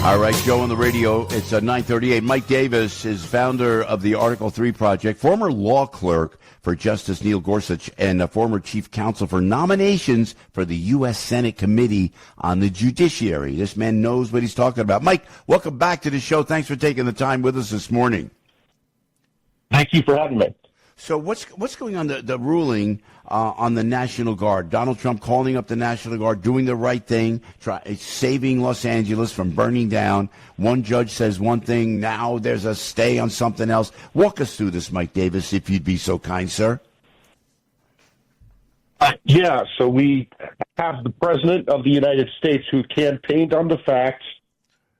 All right, Joe on the radio. It's 9:38. Mike Davis is founder of the Article 3 Project, former law clerk for Justice Neil Gorsuch, and a former chief counsel for nominations for the U.S. Senate Committee on the Judiciary. This man knows what he's talking about. Mike, welcome back to the show. Thanks for taking the time with us this morning. Thank you for having me. So what's going on, the ruling on the National Guard? Donald Trump calling up the National Guard, doing the right thing, saving Los Angeles from burning down. One judge says one thing, now there's a stay on something else. Walk us through this, Mike Davis, if you'd be so kind, sir. So we have the President of the United States who campaigned on the fact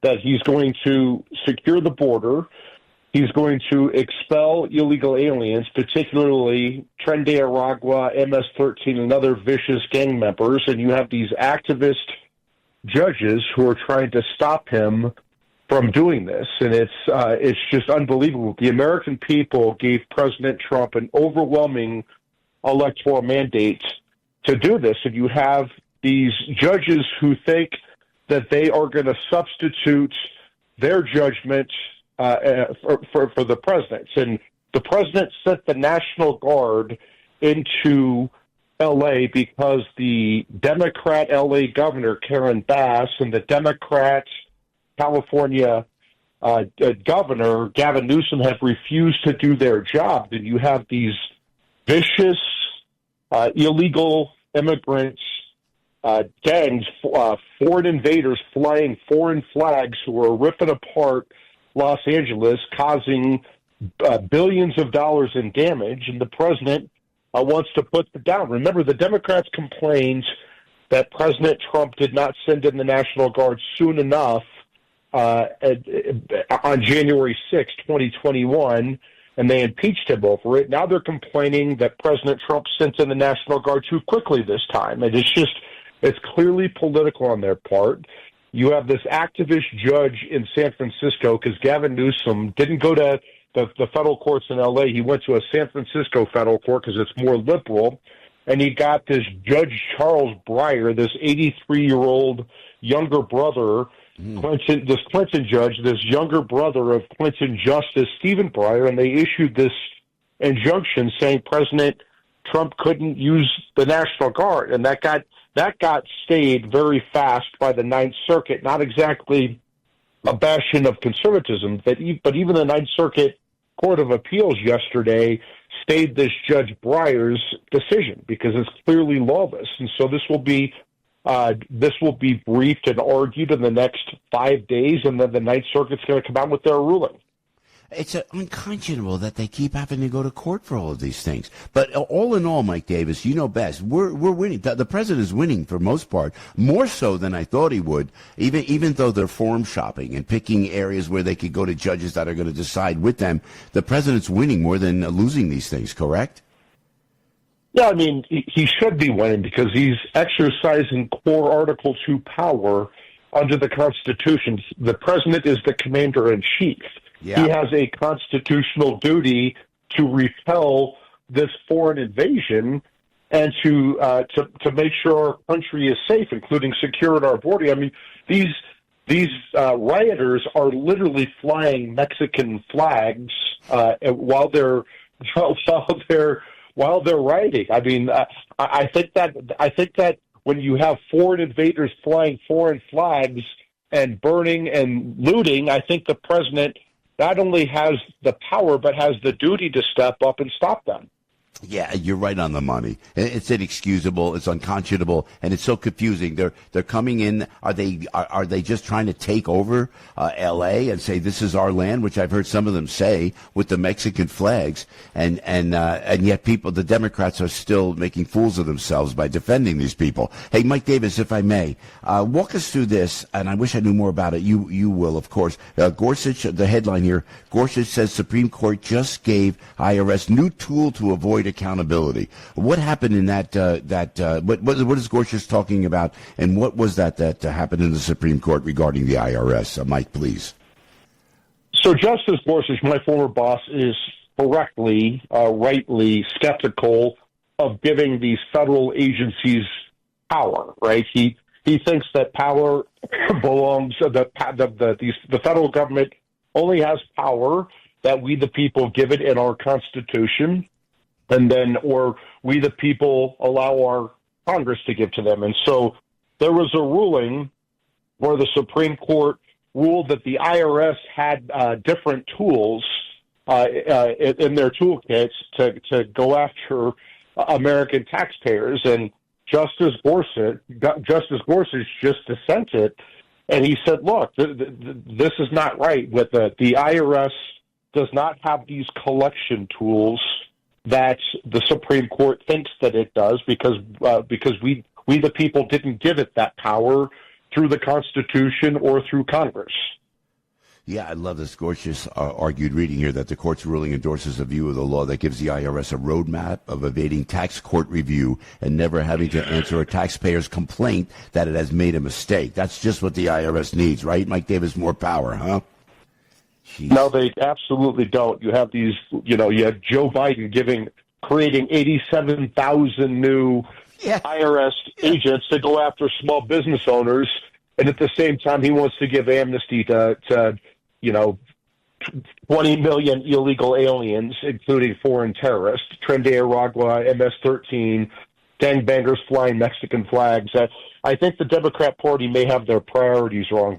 that he's going to secure the border. He's going to expel illegal aliens, particularly Tren de Aragua, MS-13, and other vicious gang members. And you have these activist judges who are trying to stop him from doing this. And it's just unbelievable. The American people gave President Trump an overwhelming electoral mandate to do this. And you have these judges who think that they are going to substitute their judgment for the president's. And the president sent the National Guard into L.A. because the Democrat L.A. governor, Karen Bass, and the Democrat California governor, Gavin Newsom, have refused to do their job. And you have these vicious illegal immigrants, gangs, foreign invaders flying foreign flags who are ripping apart Los Angeles, causing billions of dollars in damage, and the president wants to put them down. Remember, the Democrats complained that President Trump did not send in the National Guard soon enough on January 6, 2021, and they impeached him over it. Now they're complaining that President Trump sent in the National Guard too quickly this time, and it's clearly political on their part. You have this activist judge in San Francisco, because Gavin Newsom didn't go to the federal courts in L.A. He went to a San Francisco federal court because it's more liberal. And he got this Judge Charles Breyer, this 83-year-old younger brother, Clinton judge, this younger brother of Clinton Justice Stephen Breyer, and they issued this injunction saying President Trump couldn't use the National Guard. And that got stayed very fast by the Ninth Circuit. Not exactly a bastion of conservatism, but even the Ninth Circuit Court of Appeals yesterday stayed this Judge Breyer's decision because it's clearly lawless. And so this will be briefed and argued in the next 5 days, and then the Ninth Circuit's going to come out with their ruling. It's unconscionable that they keep having to go to court for all of these things. But all in all, Mike Davis, you know best. We're winning. The president is winning for most part, more so than I thought he would, even though they're forum shopping and picking areas where they could go to judges that are going to decide with them. The president's winning more than losing these things, correct? Yeah, I mean, he should be winning because he's exercising core Article 2 power under the Constitution. The president is the commander-in-chief. Yeah. He has a constitutional duty to repel this foreign invasion and to make sure our country is safe, including secure at our border. I mean, these rioters are literally flying Mexican flags while they're rioting. I mean, I think that when you have foreign invaders flying foreign flags and burning and looting, I think the president not only has the power, but has the duty to step up and stop them. Yeah, you're right on the money. It's inexcusable, it's unconscionable, and it's so confusing. They're coming in. Are they just trying to take over L.A. and say this is our land, which I've heard some of them say with the Mexican flags, and yet the Democrats are still making fools of themselves by defending these people. Hey, Mike Davis, if I may, walk us through this, and I wish I knew more about it. You will, of course. Gorsuch, the headline here: Gorsuch says Supreme Court just gave IRS new tool to avoid accountability. What happened in that? What is Gorsuch talking about, and what was that happened in the Supreme Court regarding the IRS? Mike, please. So Justice Gorsuch, my former boss, is correctly, rightly skeptical of giving these federal agencies power. Right? He He thinks that power belongs, the federal government only has power that we the people give it in our Constitution, and then, or we the people allow our Congress to give to them. And so there was a ruling where the Supreme Court ruled that the IRS had different tools in their toolkits to go after American taxpayers. And Justice Gorsuch just dissented, and he said, look, this is not right. With the IRS does not have these collection tools that the Supreme Court thinks that it does, because we the people didn't give it that power through the Constitution or through Congress. Yeah, I love this. Gorsuch argued reading here that the court's ruling endorses a view of the law that gives the IRS a roadmap of evading tax court review and never having to answer a taxpayer's complaint that it has made a mistake. That's just what the IRS needs, right? Mike Davis, more power, huh? Jeez. No, they absolutely don't. You have these, you have Joe Biden creating 87,000 new IRS agents to go after small business owners, and at the same time, he wants to give amnesty to 20 million illegal aliens, including foreign terrorists, Tren de Aragua, MS-13, gangbangers flying Mexican flags. I think the Democrat Party may have their priorities wrong.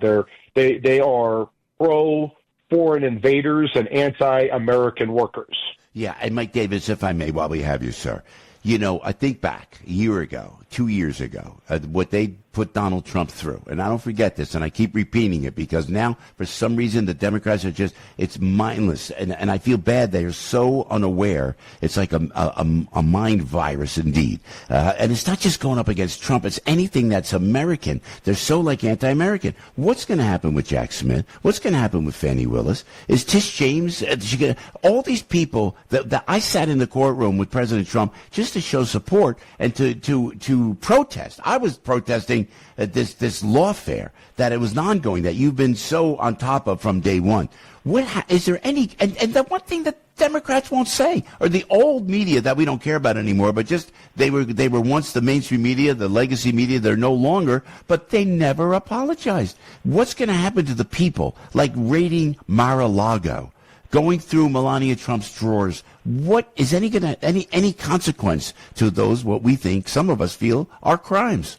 They are pro-foreign invaders and anti-American workers. Yeah, and Mike Davis, if I may, while we have you, sir, I think back a year ago, 2 years ago, what they put Donald Trump through. And I don't forget this, and I keep repeating it, because now, for some reason, the Democrats are it's mindless. And I feel bad. They are so unaware. It's like a mind virus indeed. And it's not just going up against Trump. It's anything that's American. They're so anti-American. What's going to happen with Jack Smith? What's going to happen with Fannie Willis? Is Tish James, all these people that I sat in the courtroom with President Trump just to show support and to protest. I was protesting this lawfare, that it was ongoing, that you've been so on top of from day one. Is there any, and the one thing that Democrats won't say, or the old media that we don't care about anymore, but just they were once the mainstream media, the legacy media, they're no longer, but they never apologized. What's going to happen to the people, like raiding Mar-a-Lago, going through Melania Trump's drawers? What is any consequence to those, what we think, some of us feel, are crimes?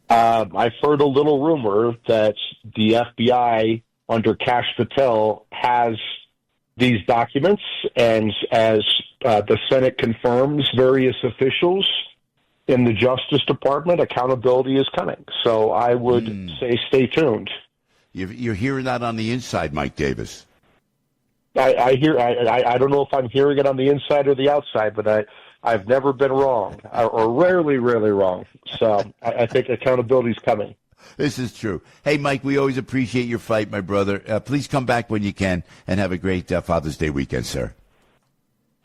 I've heard a little rumor that the FBI under Kash Patel has these documents, and as the Senate confirms various officials in the Justice Department, accountability is coming. So I would say stay tuned. You're hearing that on the inside, Mike Davis. I don't know if I'm hearing it on the inside or the outside, but I've never been wrong, or rarely wrong. So I think accountability is coming. This is true. Hey, Mike, we always appreciate your fight, my brother. Please come back when you can, and have a great Father's Day weekend, sir.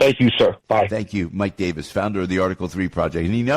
Thank you, sir. Bye. Thank you, Mike Davis, founder of the Article 3 Project. And